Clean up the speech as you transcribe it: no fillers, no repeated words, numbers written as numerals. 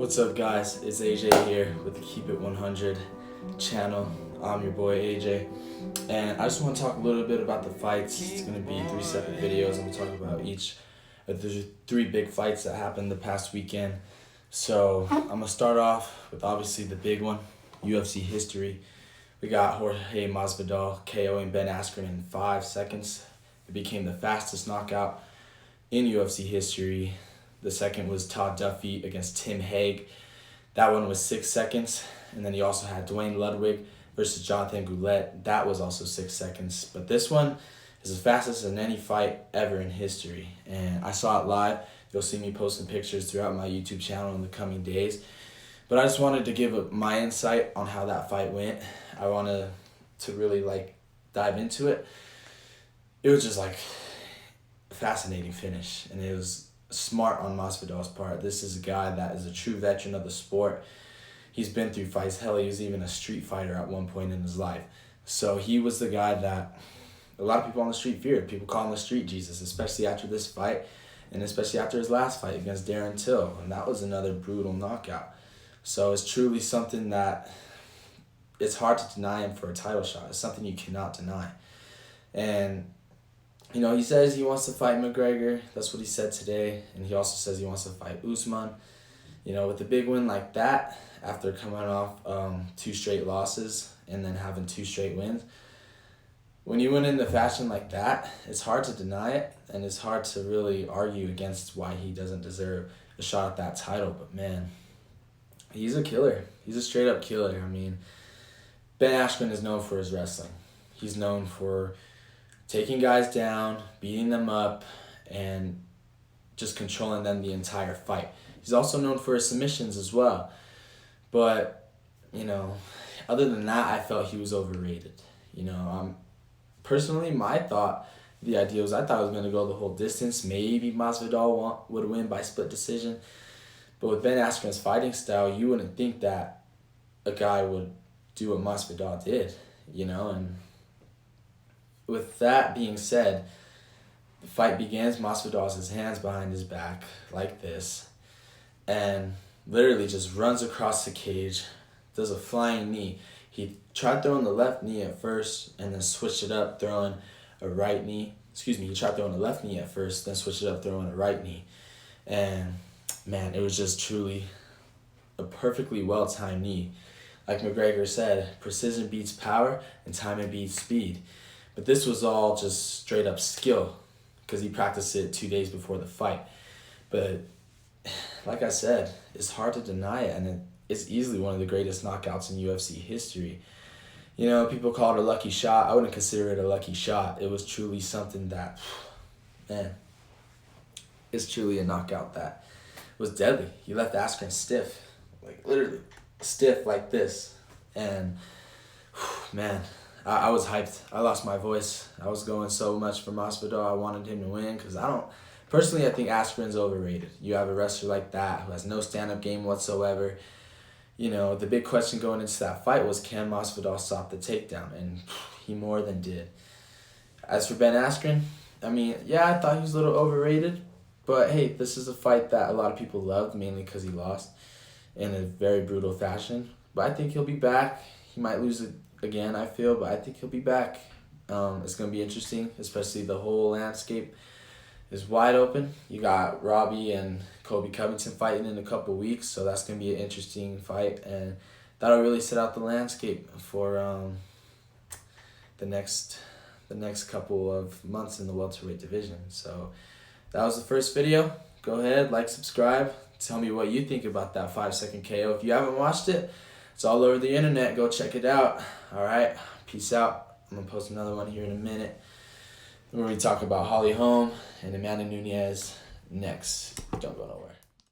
What's up, guys? It's AJ here with the Keep It 100 channel. I'm your boy AJ, and I just want to talk a little bit about the fights. It's going to be 3 separate videos. I'm going to talk about each of the 3 big fights that happened the past weekend. So I'm going to start off with obviously the big one, UFC history. We got Jorge Masvidal KOing Ben Askren in 5 seconds. It became the fastest knockout in UFC history. The second was Todd Duffy against Tim Hague. That one was 6 seconds. And then you also had Dwayne Ludwig versus Jonathan Goulet. That was also 6 seconds. But this one is the fastest in any fight ever in history. And I saw it live. You'll see me posting pictures throughout my YouTube channel in the coming days. But I just wanted to give my insight on how that fight went. I wanted to really dive into it. It was just a fascinating finish. And it was smart on Masvidal's part. This is a guy that is a true veteran of the sport. He's been through fights. Hell, he was even a street fighter at one point in his life. So he was the guy that a lot of people on the street feared. People call him the street Jesus, especially after this fight, and especially after his last fight against Darren Till. And that was another brutal knockout. So it's truly something that it's hard to deny him for a title shot. It's something you cannot deny. And he says he wants to fight McGregor. That's what he said today. And he also says he wants to fight Usman. With a big win like that, after coming off 2 straight losses and then having 2 straight wins, when you win in the fashion like that, it's hard to deny it. And it's hard to really argue against why he doesn't deserve a shot at that title. But man, he's a killer. He's a straight up killer. Ben Askren is known for his wrestling. He's known for taking guys down, beating them up, and just controlling them the entire fight. He's also known for his submissions as well. But, other than that, I felt he was overrated. Personally, my thought, the idea was I thought I was going to go the whole distance. Maybe Masvidal would win by split decision. But with Ben Askren's fighting style, you wouldn't think that a guy would do what Masvidal did, and with that being said, the fight begins. Masvidal has his hands behind his back like this and literally just runs across the cage, does a flying knee. He tried throwing the left knee at first and then switched it up, throwing a right knee. He tried throwing the left knee at first, then switched it up, throwing a right knee. And, man, it was just truly a perfectly well-timed knee. Like McGregor said, precision beats power and timing beats speed. But this was all just straight up skill because he practiced it 2 days before the fight. But like I said, it's hard to deny it, and it's easily one of the greatest knockouts in UFC history. People call it a lucky shot. I wouldn't consider it a lucky shot. It was truly something that, man, it's truly a knockout that was deadly. He left Askren stiff, literally stiff like this. And, man, I was hyped. I lost my voice. I was going so much for Masvidal. I wanted him to win because personally, I think Askren's overrated. You have a wrestler like that who has no stand-up game whatsoever. The big question going into that fight was, can Masvidal stop the takedown? And he more than did. As for Ben Askren, I thought he was a little overrated. But hey, this is a fight that a lot of people loved, mainly because he lost in a very brutal fashion. But I think he'll be back. He might lose it again, I feel, but I think he'll be back. It's going to be interesting, especially the whole landscape is wide open. You got Robbie and Colby Covington fighting in a couple weeks, so that's going to be an interesting fight, and that'll really set out the landscape for the next couple of months in the welterweight division. So that was the first video. Go ahead, subscribe, tell me what you think about that 5-second KO. If you haven't watched it, it's all over the internet. Go check it out. All right. Peace out. I'm going to post another one here in a minute where we talk about Holly Holm and Amanda Nunes next. Don't go nowhere.